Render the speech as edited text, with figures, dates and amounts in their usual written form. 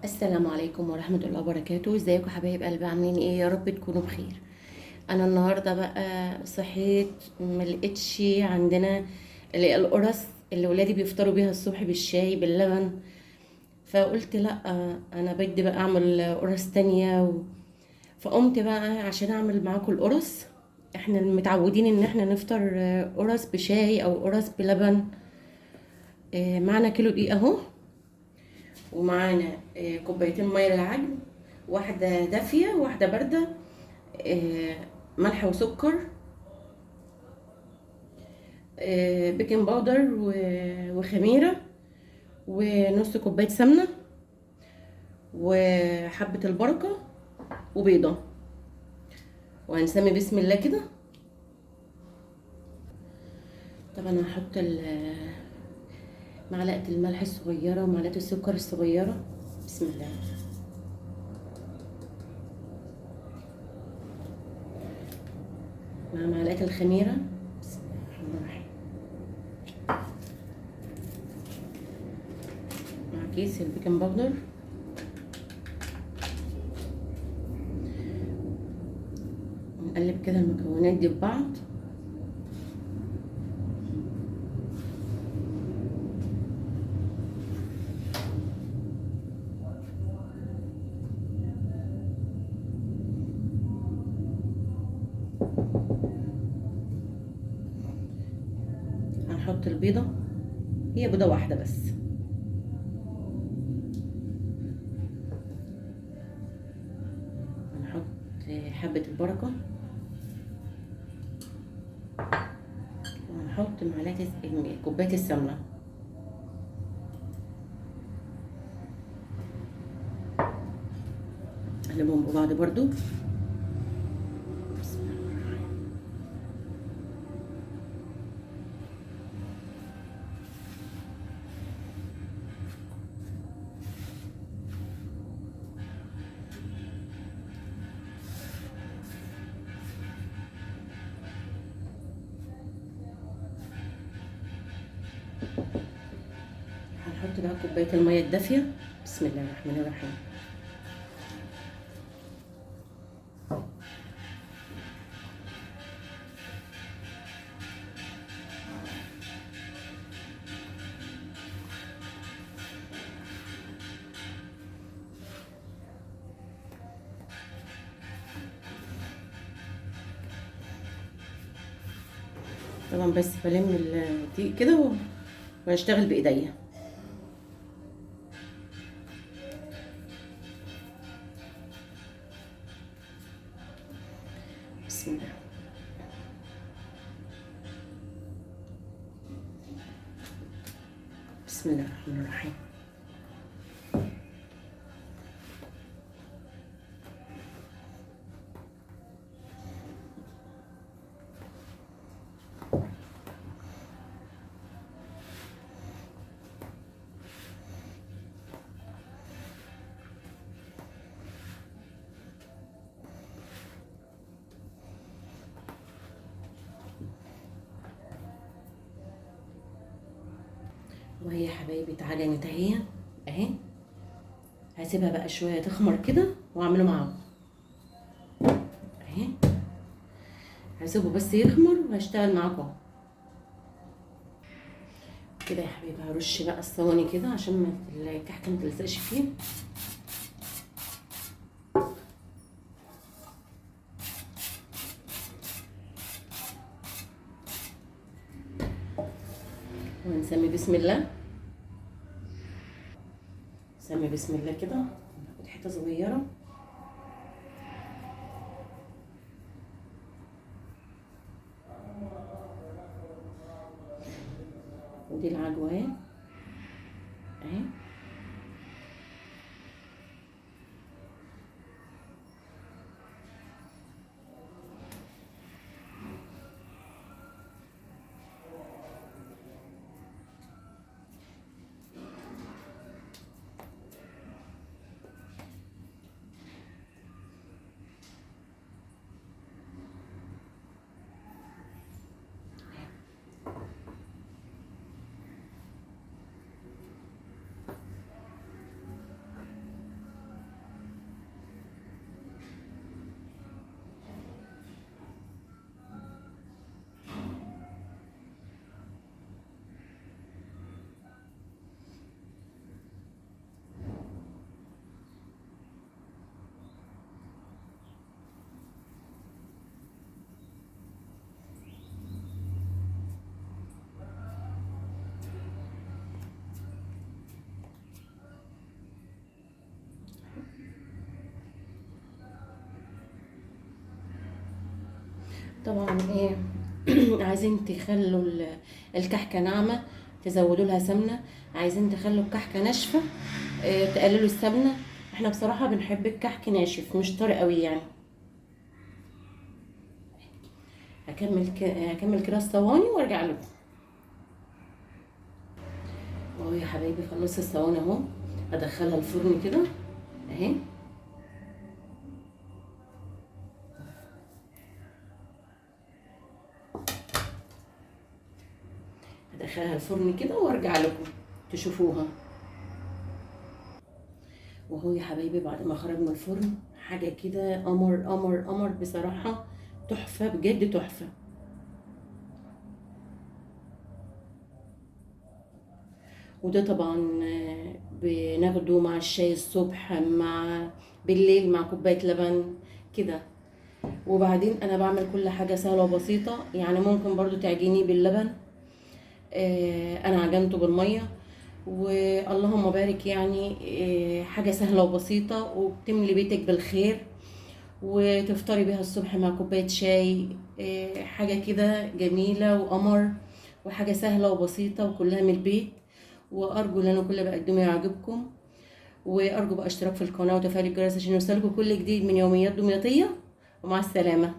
السلام عليكم ورحمة الله وبركاته. ازيكم حبايب قلبي؟ عاملين ايه؟ يا رب تكونوا بخير. انا النهاردة بقى صحيت ملقتش عندنا اللي هي القرص اللي ولادي بيفطروا بيها الصبح بالشاي باللبن. فقلت لا، انا بدي بقى اعمل قرص تانية فقمت بقى عشان اعمل معاكم القرص. احنا متعودين ان احنا نفطر قرص بشاي او قرص بلبن. معنا كيلو دقيق اهو، ومعانا كوبايتين ميه للعجن، واحده دافيه واحده بارده، آه، ملح وسكر، بيكنج باودر وخميره، ونص كوبايه سمنه، وحبه البركه، وبيضه. وهنسمي بسم الله كده. طبعا هحط معلقه الملح الصغيره ومعلقه السكر الصغيره. بسم الله. مع معلقه الخميره. بسم الله الرحمن الرحيم. مع كيس البيكنج باودر. ونقلب كده المكونات دي ببعض. هنحط البيضة، هي بيضة واحدة بس. هنحط حبة البركة، وهنحط معلقة كوباية السمنة. نقلبهم ببعض برضو. بسم الله الرحمن الرحيم. هنحط بقى كوباية المية الدافية. بسم الله الرحمن الرحيم. طبعا بس بلم الدقيق كده وهشتغل بإيديا. بسم الله. بسم الله الرحمن الرحيم. وهي يا حبايبي اتعجنت اهي. هسيبها بقى شوية تخمر كده واعمله معاهم اهي. هسيبه بس يخمر وهشتغل معاكم اهو. كده يا حبيبي هرش بقى الصواني كده عشان ما الكحكه ما تلزقش فيه. ونسمي بسم الله. نسمي بسم الله كده. ناخد حته صغيره. ودي العجوه اهي. طبعا ايه عايزين تخلوا الكحكه ناعمه، تزودوا لها سمنه. عايزين تخلوا الكحكه ناشفه، تقللوا السمنه. احنا بصراحه بنحب الكحك ناشف مش طري قوي يعني. هكمل كده الصواني وارجع لكم. اهو يا حبايبي خلصت الصواني اهو. ادخلها الفرن كده اهي. ادخلها الفرن كده وارجع لكم تشوفوها. وهو يا حبايبي بعد ما خرج من الفرن حاجه كده قمر قمر قمر بصراحه، تحفه بجد تحفه. وده طبعا بناخده مع الشاي الصبح، مع بالليل مع كوبايه لبن كده. وبعدين انا بعمل كل حاجه سهله وبسيطه يعني. ممكن برضو تعجنيه باللبن، انا عجنته بالميه. واللهم بارك يعني، حاجه سهله وبسيطه وبتملي بيتك بالخير. وتفطري بيها الصبح مع كوبايه شاي. حاجه كده جميله وقمر، وحاجه سهله وبسيطه وكلها من البيت. وارجو ان انا كل اللي بقدمه يعجبكم. وارجو بقى اشتراك في القناه وتفعيل الجرس عشان يوصلكم كل جديد من يوميات دمياطيه. ومع السلامه.